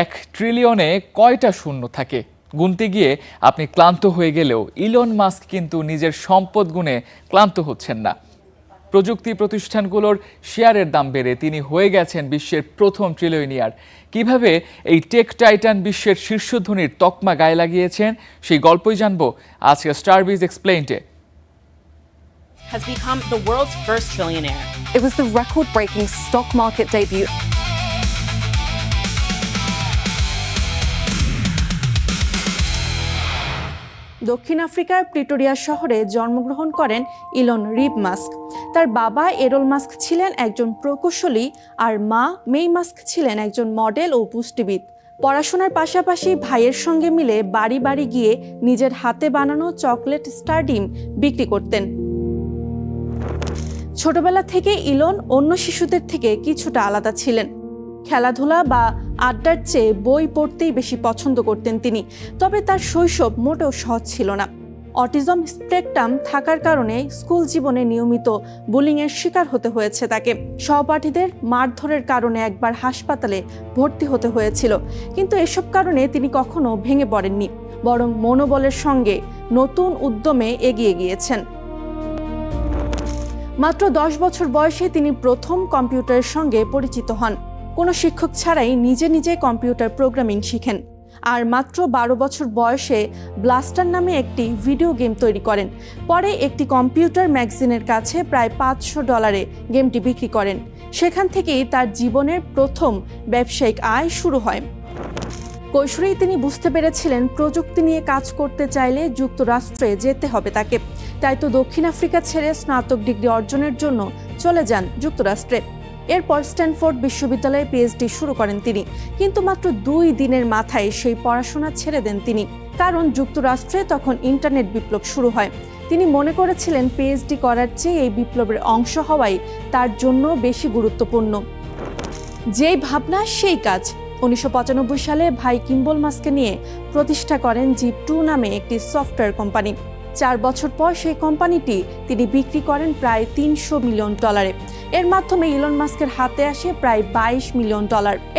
1 ট্রিলিয়নে কয়টা শূন্য থাকে? গুনতে গিয়ে আপনি ক্লান্ত হয়ে গেলেও ইলন মাস্ক কিন্তু নিজের সম্পদ গুণে ক্লান্ত হচ্ছেন না। প্রযুক্তি প্রতিষ্ঠানগুলোর শেয়ারের দাম বেড়ে তিনি হয়ে গেছেন বিশ্বের প্রথম ট্রিলিয়নিয়ার। কিভাবে এই টেক টাইটান বিশ্বের শীর্ষধনীর তকমা গায়ে লাগিয়েছেন, সেই গল্পই জানবো আজকে স্টারবিজ এক্সপ্লেইনডে। Has become the world's first trillionaire. It was the record-breaking stock market debut. দক্ষিণ আফ্রিকার প্রিটোরিয়া শহরে জন্মগ্রহণ করেন ইলন রিভ মাস্ক। তার বাবা এরল মাস্ক ছিলেন একজন প্রকৌশলী আর মা মেই মাস্ক ছিলেন একজন মডেল ও পুষ্টিবিদ। পড়াশোনার পাশাপাশি ভাইয়ের সঙ্গে মিলে বাড়ি বাড়ি গিয়ে নিজের হাতে বানানো চকলেট স্টারডিম বিক্রি করতেন। ছোটবেলা থেকে ইলন অন্য শিশুদের থেকে কিছুটা আলাদা ছিলেন। খেলাধুলা বা আড্ডার চেয়ে বই পড়তেই বেশি পছন্দ করতেন তিনি। তবে তার শৈশব মোটেও সহজ ছিল না। অটিজম স্পেকট্রাম থাকার কারণে স্কুল জীবনে নিয়মিত বুলিংয়ের শিকার হতে হয়েছে তাকে। সহপাঠীদের মারধরের কারণে একবার হাসপাতালে ভর্তি হতে হয়েছিল, কিন্তু এসব কারণে তিনি কখনো ভেঙে পড়েননি, বরং মনোবলের সঙ্গে নতুন উদ্যমে এগিয়ে গিয়েছেন। মাত্র 10 বছর বয়সে তিনি প্রথম কম্পিউটারের সঙ্গে পরিচিত হন। কোনো শিক্ষক ছাড়াই নিজে নিজে কম্পিউটার প্রোগ্রামিং শিখেন আর মাত্র 12 বছর বয়সে ব্লাস্টার নামে একটি ভিডিও গেম তৈরি করেন। পরে একটি কম্পিউটার ম্যাগাজিনের কাছে প্রায় $500 গেমটি বিক্রি করেন। সেখান থেকেই তার জীবনের প্রথম ব্যবসায়িক আয় শুরু হয়। কৈশোরেই তিনি বুঝতে পেরেছিলেন প্রযুক্তি নিয়ে কাজ করতে চাইলে যুক্তরাষ্ট্রে যেতে হবে তাকে। তাই তো দক্ষিণ আফ্রিকা ছেড়ে স্নাতক ডিগ্রি অর্জনের জন্য চলে যান যুক্তরাষ্ট্রে। এরপর স্ট্যানফোর্ড বিশ্ববিদ্যালয়ে পিএইচডি শুরু করেন তিনি, কিন্তু মাত্র 2 দিনের মাথায় সেই পড়াশোনা ছেড়ে দেন তিনি, কারণ যুক্তরাষ্ট্রে তখন ইন্টারনেট বিপ্লব শুরু হয়। তিনি মনে করেছিলেন পিএইচডি করার চেয়ে এই বিপ্লবের অংশ হওয়াই তার জন্য বেশি গুরুত্বপূর্ণ। যেই ভাবনা সেই কাজ। 1995 সালে ভাই কিম্বল মাস্ককে নিয়ে প্রতিষ্ঠা করেন জিপ2 নামে একটি সফটওয়্যার কোম্পানি। 4 বছর পর সেই কোম্পানিটি তিনি বিক্রি করেন প্রায় $300 মিলিয়ন। এর মাধ্যমে ইলন মাস্কের হাতে আসে প্রায় $22 মিলিয়ন।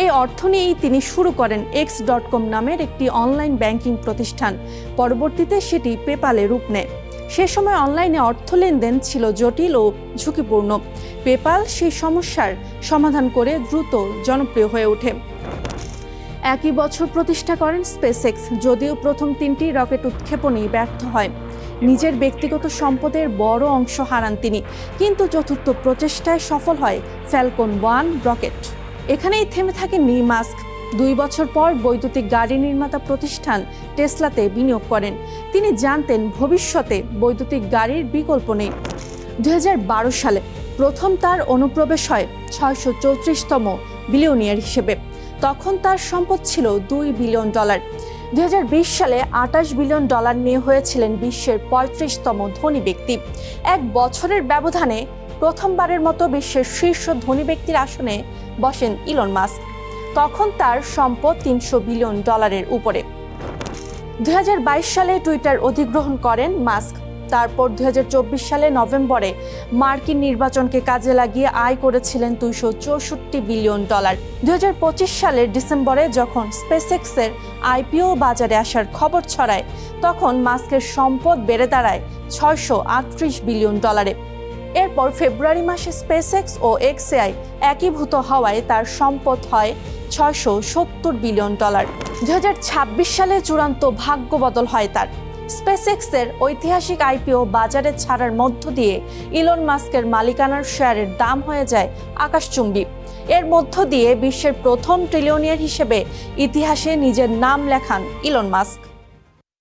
এই অর্থ নিয়েই তিনি শুরু করেন X.com নামের একটি অনলাইন ব্যাংকিং প্রতিষ্ঠান। পরবর্তীতে সেটি পেপালে রূপ নেয়। সে সময় অনলাইনে অর্থ লেনদেন ছিল জটিল ও ঝুঁকিপূর্ণ। পেপাল সেই সমস্যার সমাধান করে দ্রুত জনপ্রিয় হয়ে ওঠে। একই বছর প্রতিষ্ঠা করেন স্পেসএক্স, যদিও প্রথম 3টি রকেট উৎক্ষেপণই ব্যর্থ হয়। নিজের ব্যক্তিগত সম্পদের বড় অংশ হারান তিনি, কিন্তু চতুর্থ প্রচেষ্টায় সফল হয় ফ্যালকন 1 রকেট। এখানেই থেমে থাকেননি মাস্ক। 2 বছর পর বৈদ্যুতিক গাড়ি নির্মাতা প্রতিষ্ঠান টেসলাতে বিনিয়োগ করেন। তিনি জানতেন ভবিষ্যতে বৈদ্যুতিক গাড়ির বিকল্প নেই। 2012 সালে প্রথম তার অনুপ্রবেশ হয় 634তম বিলিয়নিয়ার হিসেবে। তখন তার সম্পদ ছিল $2 বিলিয়ন। 2020 সালে $28 বিলিয়ন নিয়ে হয়েছিলেন বিশ্বের 35তম ধনী ব্যক্তি। 1 বছরের ব্যবধানে প্রথমবারের মতো বিশ্বের শীর্ষ ধনী ব্যক্তির আসনে বসেন ইলন মাস্ক। তখন তার সম্পদ $300 বিলিয়ন উপরে। 2022 সালে টুইটার অধিগ্রহণ করেন মাস্ক। তারপর 2024 সালে নভেম্বরে মার্কিন নির্বাচনকে কাজে লাগিয়ে আয় করেছিলেন $264 বিলিয়ন। 2025 সালের ডিসেম্বরে যখন স্পেসএক্সের আইপিও বাজারে আসার খবর ছড়ায়, তখন মাস্কের সম্পদ বেড়ে দাঁড়ায় $638 বিলিয়ন। এরপর ফেব্রুয়ারি মাসে স্পেসএক্স ও এক্সএআই একীভূত হওয়ায় তার সম্পদ হয় $670 বিলিয়ন। 2026 সালে চূড়ান্ত ভাগ্য বদল হয় তার। স্পেসএক্সের ঐতিহাসিক আইপিও বাজারে ছাড়ার মধ্য দিয়ে ইলন মাস্কের মালিকানার শেয়ারের দাম হয়ে যায় আকাশচুম্বী। এর মধ্য দিয়ে বিশ্বের প্রথম ট্রিলিয়নিয়ার হিসেবে ইতিহাসে নিজের নাম লেখান ইলন মাস্ক।